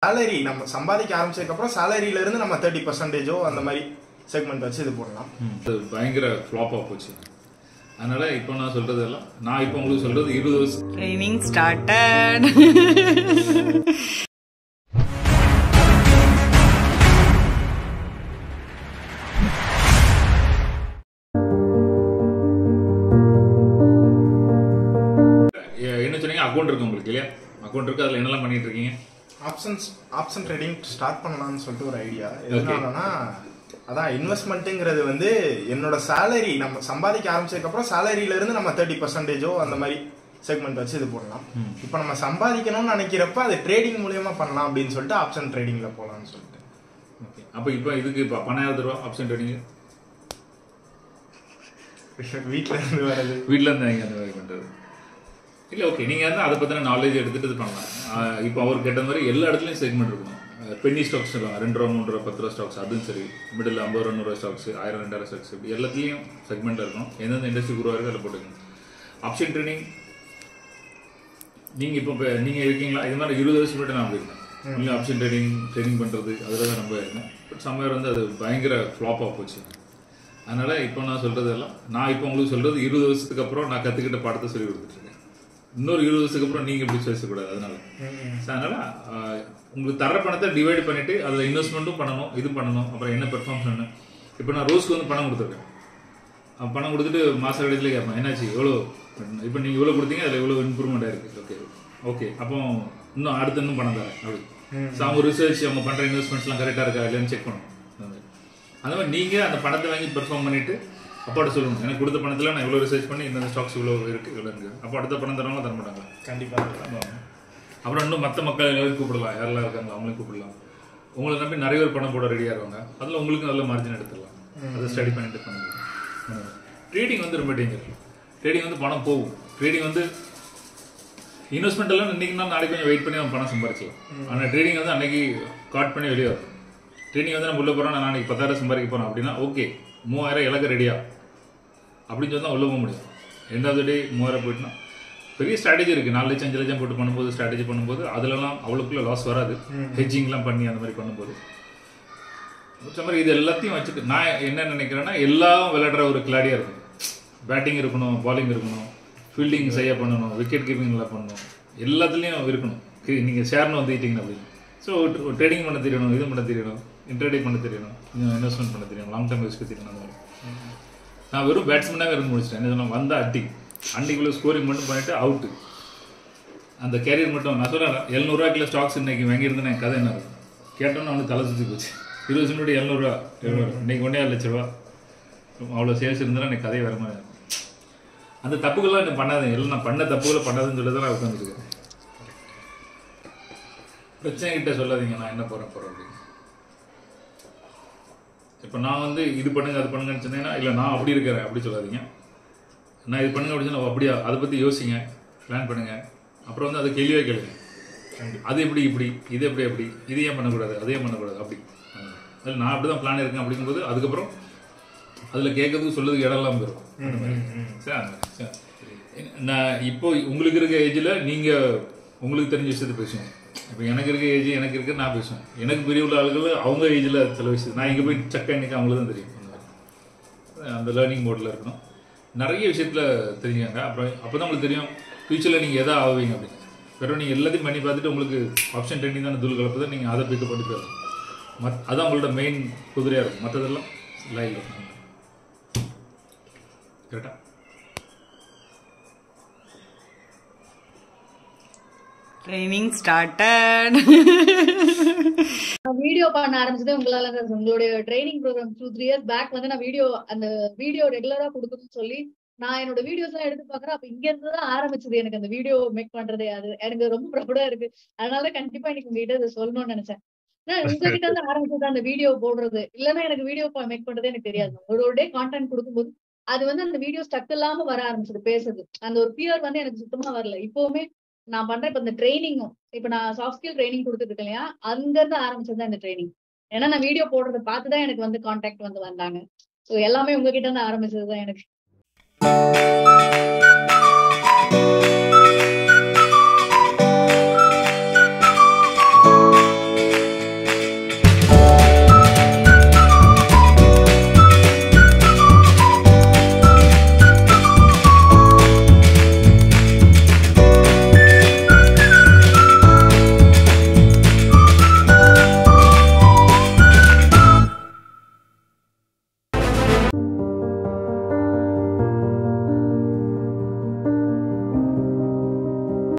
Salary நம்ம சம்பாதிக்க ஆரம்பிச்சதுக்கு அப்புறம் சேலரியில இருந்து நம்ம 30% அந்த மாதிரி செக்மெண்ட் வச்சு இது போடலாம். அது பயங்கர ஃப்ளாப்பா போச்சு. அதனால இப்போ நான் சொல்றது எல்லாம் நான் இப்போ உங்களுக்கு சொல்றது 20 வருஷம் ட்ரைனிங் ஸ்டார்டட். என்ன சொன்னீங்க? அக்கௌண்ட் இருக்கு உங்களுக்கு இல்லையா? அக்கௌண்ட் இருக்கு. அதுல என்னெல்லாம் பண்ணிட்டு இருக்கீங்க? ஆப்ஷன் ட்ரேடிங் ஸ்டார்ட் பண்ணலாம்னு சொல்லிட்டு ஒரு ஐடியா. எதுனாலனா அதான் இன்வெஸ்ட்மெண்ட்டுங்கிறது வந்து என்னோட சேலரி நம்ம சம்பாதிக்க ஆரம்பிச்சதுக்கு அப்புறம் சேலரியில இருந்து நம்ம 30% அந்த மாதிரி செக்மெண்ட் வச்சு இது போடலாம். இப்போ நம்ம சம்பாதிக்கணும்னு நினைக்கிறப்ப அது ட்ரேடிங் மூலியமா பண்ணலாம் அப்படின்னு சொல்லிட்டு ஆப்ஷன் ட்ரேடிங்ல போலாம்னு சொல்லிட்டு. ஓகே. அப்போ இப்போ இதுக்கு இப்போ 12,000 ரூபா ஆப்ஷன் ட்ரேடிங் வீட்ல இருந்து வரது, வீட்டில் இருந்து நீங்கள் அந்த மாதிரி பண்ணுறது இல்லை. ஓகே, நீங்கள் வந்து அதை பற்றின நாலேஜ் எடுத்துகிட்டு இது பண்ணலாம். இப்போ அவர் கேட்ட மாதிரி எல்லா இடத்துலையும் செக்மெண்ட் இருக்கணும். பென்னி ஸ்டாக்ஸ் சொல்லுவாங்க, 2 ரூபா 3 ரூபா 10 ரூபா ஸ்டாக்ஸ், அதுவும் சரி. மிடில் 50 ரூபா 100 ரூபா ஸ்டாக்ஸ், 1000 2000 ஸ்டாக்ஸ், இப்படி எல்லாத்துலேயும் செக்மெண்ட் இருக்கணும். எந்தெந்த இண்டஸ்ட்ரி குரூவாக இருக்குது அதில் போட்டுக்கணும். ஆப்ஷன் ட்ரேடிங் நீங்கள் இப்போ நீங்கள் இருக்கீங்களா? இது மாதிரி 20 வருஷம் மட்டும் நான் அப்படி இருக்கேன். நீங்கள் ஆப்ஷன் ட்ரேடிங் பண்ணுறது அதில் தான் ரொம்ப இருக்கேன். பட் சம்மர் வந்து அது பயங்கர ஃப்ளாப்பாக போச்சு. அதனால இப்போ நான் சொல்றது எல்லாம் நான் இப்போ உங்களுக்கு சொல்றது 20 வருஷத்துக்கு அப்புறம் நான் கத்துக்கிட்ட பாடத்தை சொல்லி கொடுத்துட்டு இருக்கேன். இன்னொரு 20 வருஷத்துக்கு அப்புறம் நீங்க இப்படி பேசக்கூடாது. அதனால உங்களுக்கு தர பணத்தை டிவைட் பண்ணிட்டு அதுல இன்வெஸ்ட்மெண்ட்டும் பண்ணணும், இது பண்ணணும். அப்புறம் என்ன பெர்ஃபார்மன்ஸ். இப்போ நான் ரோஸ்க்கு வந்து பணம் கொடுத்துருக்கேன். பணம் கொடுத்துட்டு மாச கடைசியில் கேட்பேன், என்னாச்சு எவ்வளோ, இப்போ நீங்க இவ்வளோ கொடுத்தீங்க, அதில் எவ்வளோ இம்ப்ரூவ்மெண்ட் ஆயிருக்கு. ஓகே ஓகே, அப்போ இன்னும் அடுத்து இன்னும் பணம் தரேன் அப்படி. ஸோ அவங்க ரிசர்ச் அவங்க பண்ற இன்வெஸ்ட்மெண்ட்ஸ்லாம் கரெக்டாக இருக்கா இல்லைன்னு செக் பண்ணணும். அந்த மாதிரி நீங்கள் அந்த பணத்தை வாங்கி பெர்ஃபார்ம் பண்ணிட்டு அப்பாட்ட சொல்லணும், எனக்கு கொடுத்த பணத்தில் நான் இவ்வளோ ரிசர்ச் பண்ணி இந்த ஸ்டாக்ஸ் இவ்வளோ இருக்குது இவ்வளோ இருக்குது. அப்போ அடுத்த பணம் தரவங்க தர மாட்டாங்க கண்டிப்பாக. அப்புறம் இன்னும் மற்ற மக்கள் எல்லாரும் கூப்பிடலாம், யாரெல்லாம் இருக்காங்க அவங்களையும் கூப்பிடலாம். உங்களை நம்பி நிறைய பேர் பணம் போட ரெடியாக இருவாங்க. அதில் உங்களுக்கு நல்ல மார்ஜின் எடுத்துடலாம். அதை ஸ்டடி பண்ணிட்டு பண்ணுங்க. ட்ரேடிங் வந்து ரொம்ப டேஞ்சர். ட்ரேடிங் வந்து பணம் போகும். ட்ரேடிங் வந்து இன்வெஸ்ட்மெண்ட் எல்லாம் இன்னைக்குன்னா நாளைக்கு கொஞ்சம் வெயிட் பண்ணி அவன் பணம் சம்பாரிச்சிடலாம். ஆனால் ட்ரேடிங் வந்து அன்னைக்கு காட் பண்ணி வெளியே வரும். ட்ரேடிங் வந்து நம்ம உள்ள போகிறோம், நான் நாளைக்கு 10,000 சம்பாதிக்க போகிறோம் அப்படின்னா ஓகே 3000 இலக்கு ரெடியா அப்படின்னு சொன்னால் உள்ள போக முடியும். எண்ட் ஆஃப் த டே 3000 போயிட்டுனா பெரிய ஸ்ட்ராட்டஜி இருக்குது. 4 லட்சம் 5 லட்சம் போட்டு பண்ணும்போது ஸ்ட்ராட்டஜி பண்ணும்போது அதுலலாம் அவ்வளோக்குள்ள லாஸ் வராது. ஹெட்ஜிங்லாம் பண்ணி அந்த மாதிரி பண்ணும்போது மாதிரி இது எல்லாத்தையும் வச்சுட்டு நான் என்ன நினைக்கிறேன்னா எல்லாம் விளையாடுற ஒரு கிளாடியாக இருக்கும். பேட்டிங் இருக்கணும், பாலிங் இருக்கணும், ஃபீல்டிங் செய்ய பண்ணணும், விக்கெட் கீப்பிங் நல்லா பண்ணணும், எல்லாத்துலேயும் இருக்கணும். நீங்கள் ஷேர்னு வந்துட்டீங்க அப்படின்னு. ஸோ ட்ரேடிங் பண்ண தெரியணும், இது பண்ண தெரியணும், இன்ட்ரடே பண்ண தெரியணும், இன்வெஸ்ட்மெண்ட் பண்ண தெரியணும், லாங் டேர்ம் ரிஸ்க் தெரியணும். அந்த மாதிரி நான் வெறும் பேட்ஸ்மேனாக இருந்து முடிச்சிட்டேன். என்ன சொன்னால் வந்தால் அன்றைக்குள்ள ஸ்கோரிங் மட்டும் பண்ணிட்டு அவுட்டு. அந்த கேரியர் மட்டும் நான் சொல்கிறேன் 700 ரூபாய்க்குள்ள ஸ்டாக்ஸ் இன்னைக்கு வாங்கியிருந்தேன். என் கதை என்ன இருக்கும் கேட்டோன்னு அவனுக்கு தலை சுற்றி போச்சு. 20 வருஷம் முன்னாடி 700 ரூபா இன்னைக்கு 1.5 லட்ச ரூபா அவ்வளோ சேல்ஸ் இருந்தாலும் எனக்கு கதையை வர மாதிரி இருக்கும். அந்த தப்புகள்லாம் எனக்கு பண்ணாதீங்க. எல்லாம் நான் பண்ண தப்புகளை பண்ணாதுன்னு சொல்லி தான் நான் உட்காந்துருக்கேன். பிரச்சனை கிட்ட சொல்லாதீங்க நான் என்ன போகிறேன் அப்படின்னு. இப்போ நான் வந்து இது பண்ணுங்க அது பண்ணுங்கன்னு சொன்னீங்கன்னா இல்லை நான் அப்படி இருக்கிறேன் அப்படி சொல்லாதீங்க. நான் இது பண்ணுங்க அப்படின்னு சொன்னால் அப்படியா அதை பற்றி யோசிங்க, பிளான் பண்ணுங்க. அப்புறம் வந்து அதை கேள்வியே கேளுங்க. அது எப்படி இப்படி, இது எப்படி அப்படி, இது ஏன் பண்ணக்கூடாது, அதே பண்ணக்கூடாது அப்படி. அதில் நான் அப்படி தான் பிளான் இருக்கேன் அப்படிங்கும்போது அதுக்கப்புறம் அதில் கேட்கறதுக்கு சொல்றதுக்கு இடம்லாம் போயிடும். சரி, நான் இப்போ உங்களுக்கு இருக்க ஏஜில் நீங்கள் உங்களுக்கு தெரிஞ்ச விஷயத்தை பேசுவோம். இப்போ எனக்கு இருக்க ஏஜ் எனக்கு இருக்க நான் பேசுவேன். எனக்கு பெரிய உள்ள ஆளுகள் அவங்க ஏஜில் சில விஷயம் நான் இங்கே போய் சக்கா இன்னைக்கு அவங்களுக்கு தான் தெரியும். அந்த லேர்னிங் மோடில் இருக்கணும். நிறைய விஷயத்தில் தெரிஞ்சுக்காங்க. அப்புறம் அப்போ தான் உங்களுக்கு தெரியும் ஃபியூச்சரில் நீங்கள் எதாவது ஆவீங்க அப்படின்னு. வெறும் நீங்கள் எல்லாத்தையும் பண்ணி பார்த்துட்டு உங்களுக்கு ஆப்ஷன் ட்ரெண்டிங் தான் தூள் கலப்பு தான் நீங்கள் அதை பிக்கப் பண்ணி போயிடும். அதான் உங்களோட மெயின் குதிரையாக இருக்கும். மற்றதெல்லாம் லைவ் இருக்கும். கரெக்டாக ட்ரைனிங் ஸ்டார்டட். வீடியோ பண்ண ஆரம்பிச்சது உங்களுடைய ட்ரைனிங் ப்ரோக்ராம் 2-3 இயர்ஸ் பேக் வந்து நான் வீடியோ ரெகுலரா கொடுக்கணும்னு சொல்லி நான் என்னோட வீடியோஸ் எல்லாம் எடுத்து பாக்குறேன். அப்ப இங்க இருந்துதான் ஆரம்பிச்சது எனக்கு அந்த வீடியோ மேக் பண்றதே. அது எனக்கு ரொம்ப ப்ரௌடா இருக்கு. அதனால கண்டிப்பா இன்னைக்கு உங்ககிட்ட இதை சொல்லணும்னு நினைச்சேன். உங்ககிட்ட இருந்து ஆரம்பிச்சது அந்த வீடியோ போடுறது. இல்லன்னா எனக்கு வீடியோ மேக் பண்றதே எனக்கு தெரியாது. ஒரு டே கான்டென்ட் கொடுக்கும்போது அது வந்து அந்த வீடியோ ஸ்டக் இல்லாம வர ஆரம்பிச்சது. பேசுறது அந்த ஒரு பியர் வந்து எனக்கு சுத்தமா வரல. இப்பவுமே நான் பண்றேன். இப்ப இந்த ட்ரைனிங்கும் இப்ப நான் சாஃப்ட் ஸ்கில் ட்ரைனிங் கொடுத்துட்டு இருக்கேன் இல்லையா, அங்க இருந்து ஆரம்பிச்சதுதான் இந்த ட்ரைனிங். ஏன்னா நான் வீடியோ போடுறத பார்த்துதான் எனக்கு வந்து கான்டாக்ட் வந்து வந்தாங்க. ஸோ எல்லாமே உங்ககிட்ட இருந்து ஆரம்பிச்சதுதான் எனக்கு.